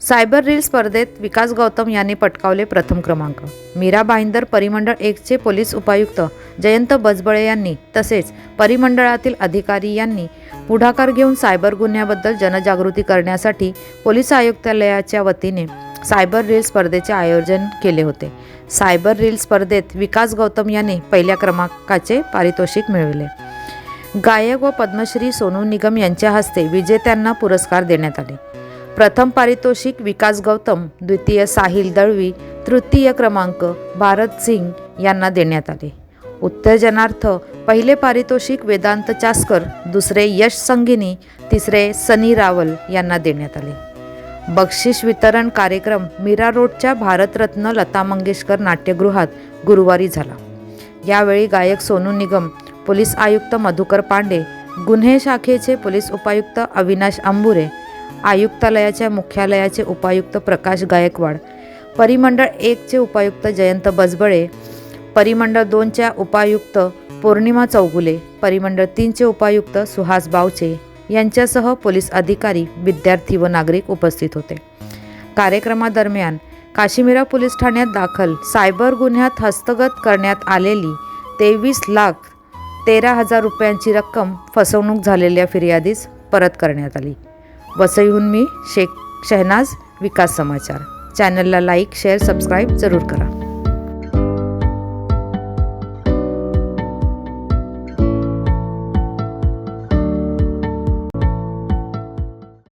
Cyber reel स्पर्धेत विकास गौतम यांनी पटकावले प्रथम क्रमांक। मीरा भाईंदर परिमंडळ 1चे पोलीस उपायुक्त जयंत बजबळे यांनी तसेच परिमंडळातील अधिकारी यांनी पुढाकार घेऊन सायबर गुन्ह्याबद्दल जनजागृती करण्यासाठी पोलीस आयुक्तालयाच्या वतीने सायबर रील स्पर्धेचे आयोजन केले होते। सायबर रील स्पर्धेत विकास गौतम यांनी पहिल्या क्रमांकाचे पारितोषिक मिळविले। गायक व पद्मश्री सोनू निगम यांच्या हस्ते विजेत्यांना पुरस्कार देण्यात आले। प्रथम पारितोषिक विकास गौतम, द्वितीय साहिल दळवी, तृतीय क्रमांक भारत सिंग यांना देण्यात आले। उत्तेजनार्थ पहिले पारितोषिक वेदांत चास्कर, दुसरे यश संगिनी, तिसरे सनी रावल यांना देण्यात आले। बक्षीस वितरण कार्यक्रम मीरा रोडच्या भारतरत्न लता मंगेशकर नाट्यगृहात गुरुवारी झाला। यावेळी गायक सोनू निगम, पोलीस आयुक्त मधुकर पांडे, गुन्हे शाखेचे पोलीस उपायुक्त अविनाश अंबुरे, आयुक्तालयाच्या मुख्यालयाचे उपायुक्त प्रकाश गायकवाड, परिमंडळ 1चे उपायुक्त जयंत बजबळे, परिमंडळ 2च्या उपायुक्त पौर्णिमा चौगुले, परिमंडळ 3चे उपायुक्त सुहास बावचे यांच्यासह पोलीस अधिकारी, विद्यार्थी व नागरिक उपस्थित होते। कार्यक्रमादरम्यान काशीमीरा पोलीस ठाण्यात दाखल सायबर गुन्ह्यात हस्तगत करण्यात आलेली 23,13,000 रुपयांची रक्कम फसवणूक झालेल्या फिर्यादीस परत करण्यात आली। वसईहून मी शेख शहनाज, विकास समाचार। चॅनलला लाईक, शेअर, सबस्क्राईब जरूर करा।